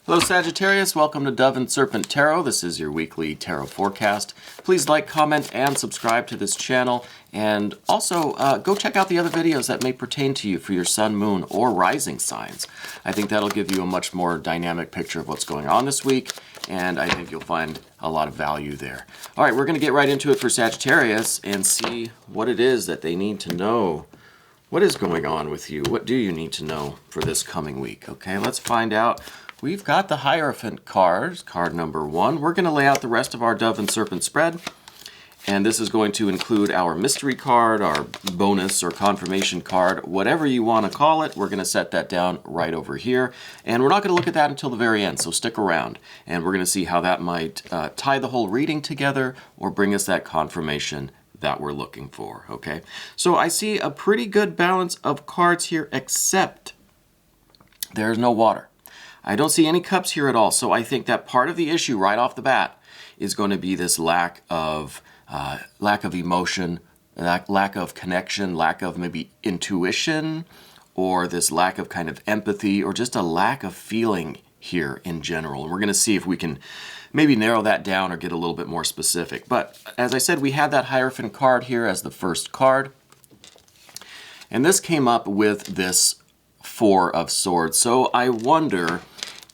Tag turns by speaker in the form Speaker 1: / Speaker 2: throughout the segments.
Speaker 1: Hello Sagittarius, welcome to Dove and Serpent Tarot. This is your weekly tarot forecast. Please like, comment, and subscribe to this channel. And also, go check out the other videos that may pertain to you for your sun, moon, or rising signs. I think that'll give you a much more dynamic picture of what's going on this week, and I think you'll find a lot of value there. All right, we're going to get right into it for Sagittarius and see what it is that they need to know. What is going on with you? What do you need to know for this coming week? Okay, let's find out. We've got the Hierophant cards, card number 1. We're going to lay out the rest of our Dove and Serpent spread. And this is going to include our mystery card, our bonus or confirmation card, whatever you want to call it. We're going to set that down right over here. And we're not going to look at that until the very end, so stick around. And we're going to see how that might tie the whole reading together or bring us that confirmation that we're looking for, okay? So I see a pretty good balance of cards here, except there's no water. I don't see any cups here at all, so I think that part of the issue right off the bat is going to be this lack of emotion, lack of connection, lack of maybe intuition, or this lack of kind of empathy, or just a lack of feeling here in general. And we're going to see if we can maybe narrow that down or get a little bit more specific. But as I said, we had that Hierophant card here as the first card. And this came up with this Four of Swords. So I wonder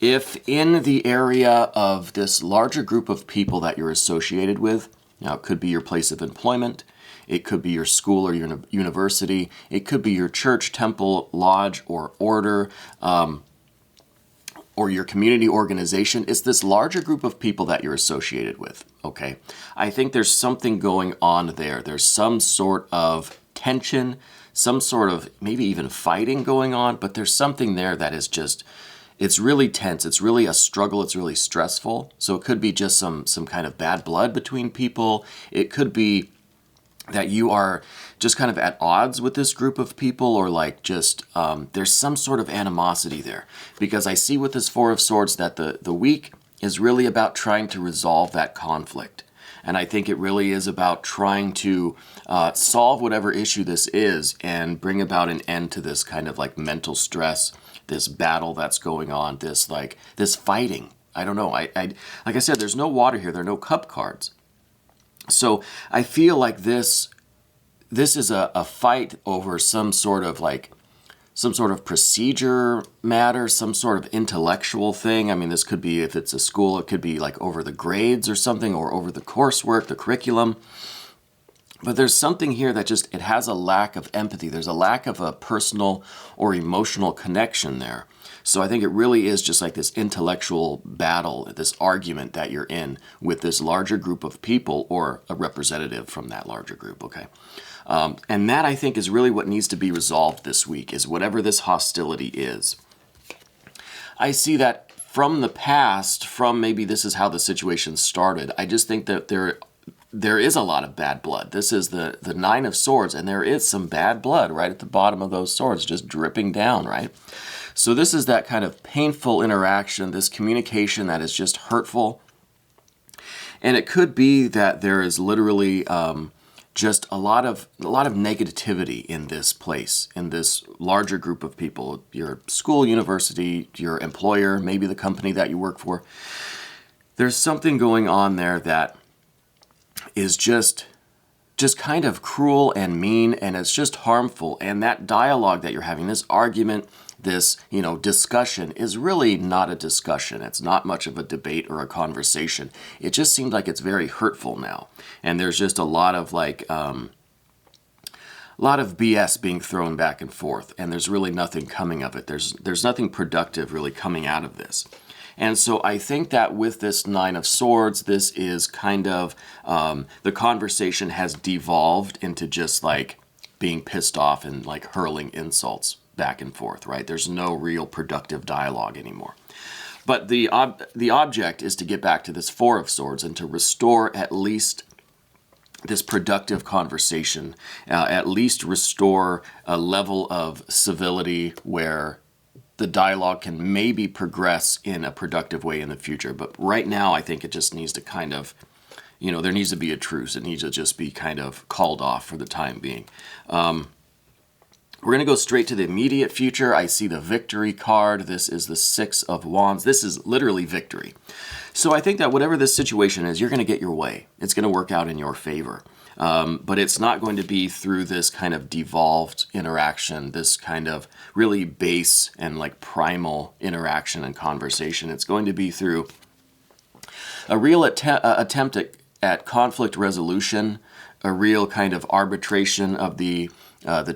Speaker 1: if in the area of this larger group of people that you're associated with, now it could be your place of employment, it could be your school or your university, it could be your church, temple, lodge, or order, or your community organization. It's this larger group of people that you're associated with, okay? I think there's something going on there. There's some sort of tension, some sort of maybe even fighting going on, but there's something there that is just, it's really tense. It's really a struggle. It's really stressful. So it could be just some kind of bad blood between people. It could be that you are just kind of at odds with this group of people, or like just there's some sort of animosity there. Because I see with this Four of Swords that the week is really about trying to resolve that conflict. And I think it really is about trying to solve whatever issue this is and bring about an end to this kind of like mental stress, this battle that's going on, this fighting. I don't know. I like I said, there's no water here. There are no cup cards. So I feel like this is a fight over some sort of procedure matter, some sort of intellectual thing. I mean, this could be, if it's a school, it could be like over the grades or something, or over the coursework, the curriculum. But there's something here that just, it has a lack of empathy. There's a lack of a personal or emotional connection there. So I think it really is just like this intellectual battle, this argument that you're in with this larger group of people, or a representative from that larger group, okay? And that, I think, is really what needs to be resolved this week, is whatever this hostility is. I see that from the past, from maybe this is how the situation started, I just think that there is a lot of bad blood. This is the Nine of Swords, and there is some bad blood right at the bottom of those swords, just dripping down, right? So this is that kind of painful interaction, this communication that is just hurtful. And it could be that there is literally just a lot of negativity in this place, in this larger group of people, your school, university, your employer, maybe the company that you work for. There's something going on there that is just kind of cruel and mean, and it's just harmful. And that dialogue that you're having, this argument, this, discussion, is really not a discussion. It's not much of a debate or a conversation. It just seems like it's very hurtful now. And there's just a lot of BS being thrown back and forth, and there's really nothing coming of it. There's nothing productive really coming out of this. And so I think that with this Nine of Swords, this is kind of, the conversation has devolved into just like being pissed off and like hurling insults back and forth, right? There's no real productive dialogue anymore. But the object is to get back to this Four of Swords and to restore at least this productive conversation, at least restore a level of civility where the dialogue can maybe progress in a productive way in the future. But right now, I think it just needs to kind of, there needs to be a truce. It needs to just be kind of called off for the time being. We're going to go straight to the immediate future. I see the victory card. This is the Six of Wands. This is literally victory. So I think that whatever this situation is, you're going to get your way. It's going to work out in your favor. But it's not going to be through this kind of devolved interaction, this kind of really base and like primal interaction and conversation. It's going to be through a real attempt at conflict resolution, a real kind of arbitration of the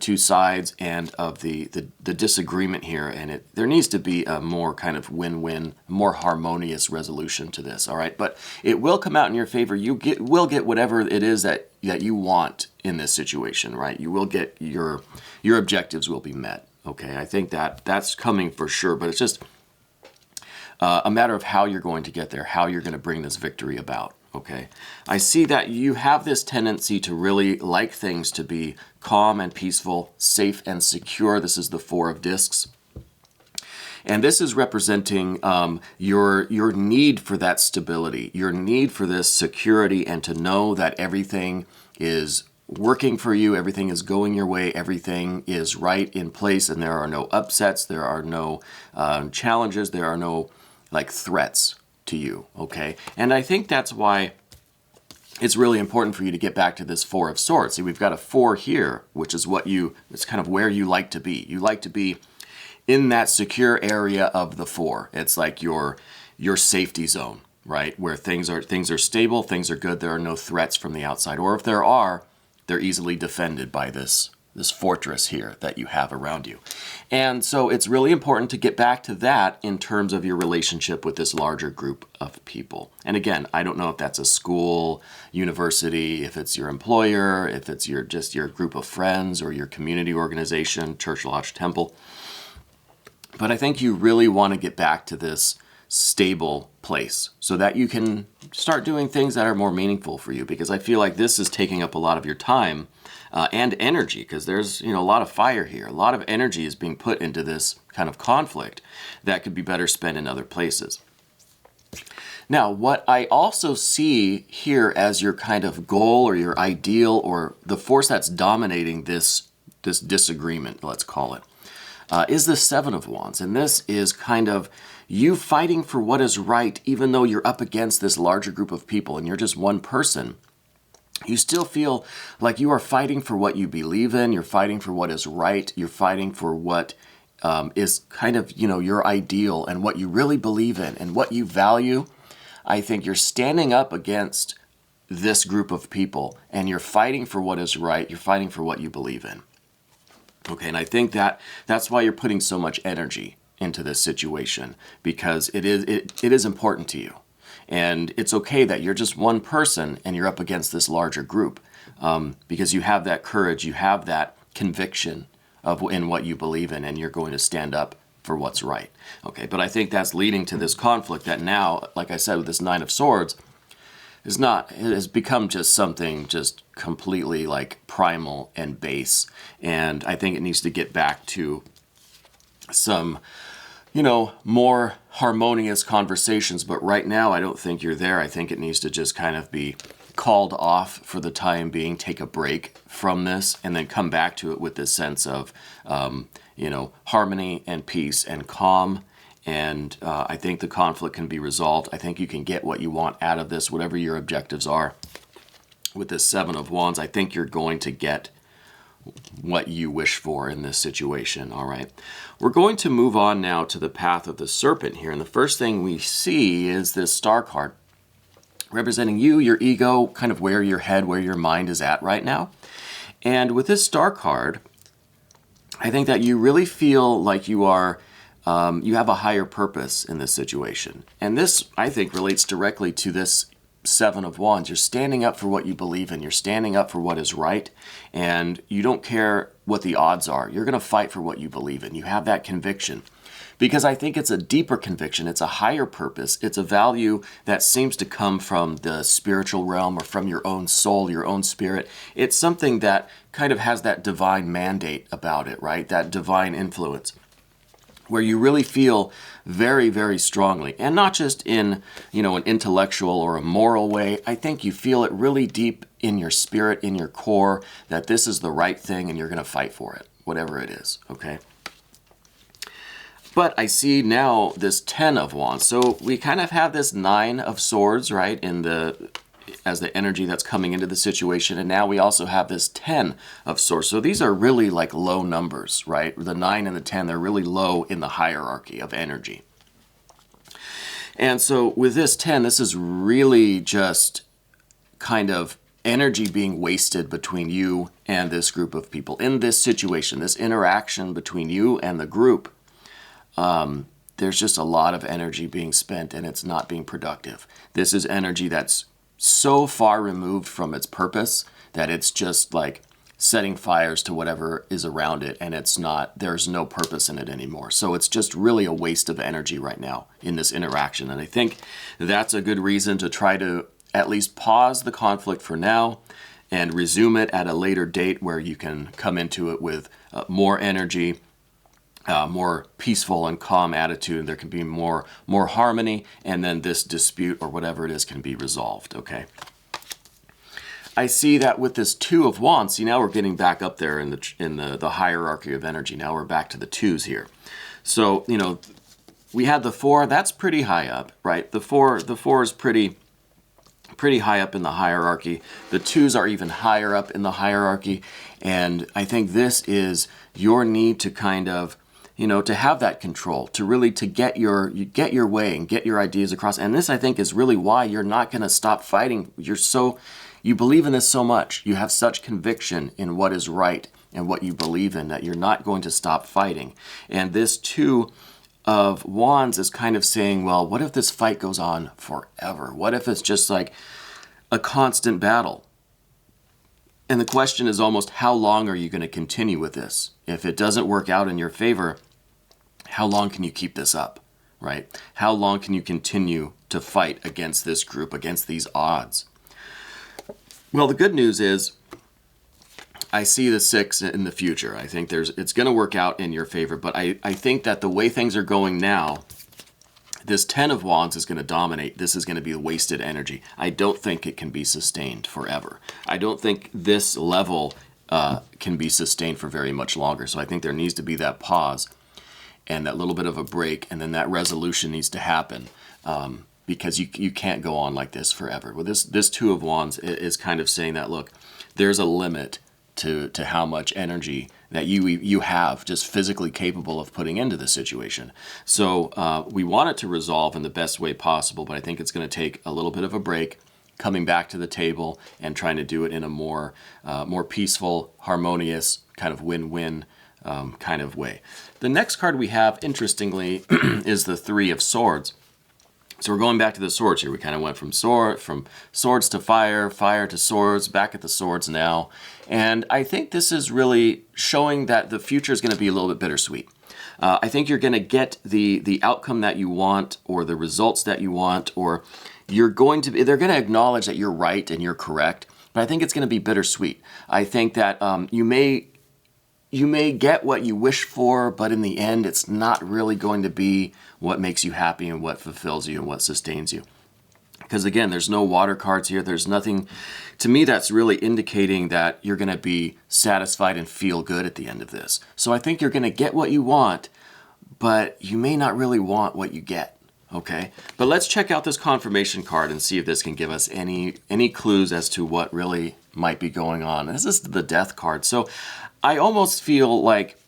Speaker 1: two sides and of the disagreement here, and there needs to be a more kind of win-win, more harmonious resolution to this. All right, but it will come out in your favor. You will get whatever it is that you want in this situation, right? You will get your objectives will be met. Okay, I think that's coming for sure, but it's just a matter of how you're going to get there, how you're going to bring this victory about. Okay, I see that you have this tendency to really like things to be calm and peaceful, safe and secure. This is the Four of Discs. And this is representing your need for that stability, your need for this security, and to know that everything is working for you, everything is going your way, everything is right in place, and there are no upsets, there are no challenges, there are no like threats to you, okay? And I think that's why it's really important for you to get back to this Four of Swords. See, we've got a 4 here, which is it's kind of where you like to be. You like to be in that secure area of the 4. It's like your safety zone, right? Where things are stable, things are good, there are no threats from the outside. Or if there are, they're easily defended by this fortress here that you have around you. And so it's really important to get back to that in terms of your relationship with this larger group of people. And again, I don't know if that's a school, university, if it's your employer, if it's just your group of friends or your community organization, church, lodge, temple. But I think you really want to get back to this stable place so that you can start doing things that are more meaningful for you, because I feel like this is taking up a lot of your time and energy, because there's a lot of fire here. A lot of energy is being put into this kind of conflict that could be better spent in other places. Now, what I also see here as your kind of goal or your ideal or the force that's dominating this disagreement, let's call it, is the Seven of Wands. And this is kind of you fighting for what is right, even though you're up against this larger group of people and you're just one person. You still feel like you are fighting for what you believe in. You're fighting for what is right. You're fighting for what is kind of, your ideal and what you really believe in and what you value. I think you're standing up against this group of people and you're fighting for what is right. You're fighting for what you believe in. Okay, and I think that's why you're putting so much energy into this situation, because it is important to you. And it's okay that you're just one person and you're up against this larger group, because you have that courage, you have that conviction in what you believe in, and you're going to stand up for what's right. Okay, but I think that's leading to this conflict that now, like I said, with this Nine of Swords, it has become just something just completely like primal and base. And I think it needs to get back to some more harmonious conversations. But right now, I don't think you're there. I think it needs to just kind of be called off for the time being, take a break from this, and then come back to it with this sense of, harmony and peace and calm. And I think the conflict can be resolved. I think you can get what you want out of this, whatever your objectives are. With this Seven of Wands, I think you're going to get what you wish for in this situation, all right? We're going to move on now to the path of the Serpent here. And the first thing we see is this Star card, representing you, your ego, kind of where your head, where your mind is at right now. And with this Star card, I think that you really feel like you are, you have a higher purpose in this situation. And this, I think, relates directly to this Seven of Wands. You're standing up for what you believe in. You're standing up for what is right. And you don't care what the odds are. You're going to fight for what you believe in. You have that conviction. Because I think it's a deeper conviction. It's a higher purpose. It's a value that seems to come from the spiritual realm or from your own soul, your own spirit. It's something that kind of has that divine mandate about it, right? That divine influence, where you really feel very, very strongly, and not just in, an intellectual or a moral way. I think you feel it really deep in your spirit, in your core, that this is the right thing and you're going to fight for it. whatever it is, okay? But I see now this 10 of Wands. So we kind of have this 9 of Swords, right, as the energy that's coming into the situation. And now we also have this 10 of Swords. So these are really like low numbers, right? The 9 and the 10, they're really low in the hierarchy of energy. And so with this 10, this is really just kind of energy being wasted between you and this group of people. In this situation, this interaction between you and the group, there's just a lot of energy being spent and it's not being productive. This is energy that's so far removed from its purpose that it's just like setting fires to whatever is around it, and there's no purpose in it anymore. So it's just really a waste of energy right now in this interaction. And I think that's a good reason to try to at least pause the conflict for now and resume it at a later date where you can come into it with more energy, more peaceful and calm attitude. There can be more harmony, and then this dispute or whatever it is can be resolved, okay? I see that with this 2 of Wands, see, now we're getting back up there in the hierarchy of energy. Now we're back to the 2s here. So, you know, we had the 4, that's pretty high up, right? The 4 is pretty high up in the hierarchy. The 2s are even higher up in the hierarchy. And I think this is your need to kind of, you know, to have that control, to really get your way and get your ideas across. And this, I think, is really why you're not going to stop fighting. You believe in this so much. You have such conviction in what is right and what you believe in that you're not going to stop fighting. And this 2 of Wands is kind of saying, well, what if this fight goes on forever? What if it's just like a constant battle? And the question is almost, how long are you going to continue with this? If it doesn't work out in your favor, how long can you keep this up, right? How long can you continue to fight against this group, against these odds? Well, the good news is I see the 6 in the future. I think it's going to work out in your favor, but I think that the way things are going now, this 10 of Wands is going to dominate. This is going to be wasted energy. I don't think it can be sustained forever. I don't think this level can be sustained for very much longer. So I think there needs to be that pause and that little bit of a break, and then that resolution needs to happen. Because you can't go on like this forever. Well, this 2 of Wands is kind of saying that, look, there's a limit to how much energy that you have just physically capable of putting into this situation. So we want it to resolve in the best way possible, but I think it's going to take a little bit of a break, coming back to the table and trying to do it in a more peaceful, harmonious, kind of win-win kind of way. The next card we have, interestingly, is the 3 of Swords. So we're going back to the swords here. We kind of went from swords to fire to swords, back at the swords now. And I think this is really showing that the future is going to be a little bit bittersweet. I think you're going to get the outcome that you want, or the results that you want, or they're going to acknowledge that you're right and you're correct. But I think it's going to be bittersweet. I think that you may get what you wish for, but in the end, it's not really going to be what makes you happy and what fulfills you and what sustains you. Because again, there's no water cards here. There's nothing, to me, that's really indicating that you're going to be satisfied and feel good at the end of this. So I think you're going to get what you want, but you may not really want what you get. Okay, but let's check out this confirmation card and see if this can give us any clues as to what really might be going on. This is the Death card. So I almost feel like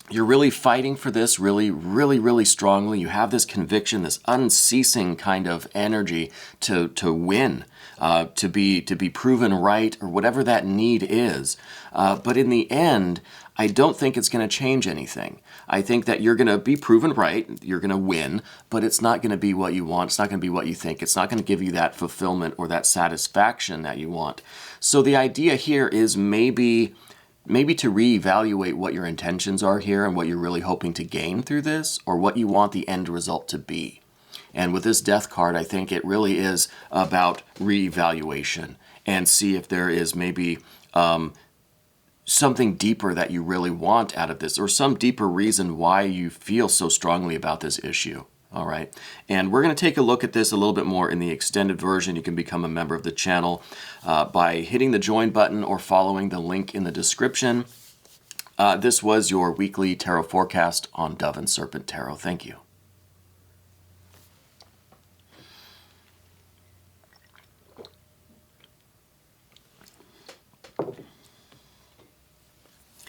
Speaker 1: you're really fighting for this really, really, really strongly. You have this conviction, this unceasing kind of energy to win, to be proven right, or whatever that need is. But in the end, I don't think it's going to change anything. I think that you're going to be proven right, you're going to win, but it's not going to be what you want, it's not going to be what you think, it's not going to give you that fulfillment or that satisfaction that you want. So the idea here is maybe to reevaluate what your intentions are here and what you're really hoping to gain through this, or what you want the end result to be. And with this Death card, I think it really is about reevaluation and see if there is maybe something deeper that you really want out of this, or some deeper reason why you feel so strongly about this issue. All right, and we're going to take a look at this a little bit more in the extended version. You can become a member of the channel by hitting the join button or following the link in the description. This was your weekly tarot forecast on Dove and Serpent Tarot. Thank you.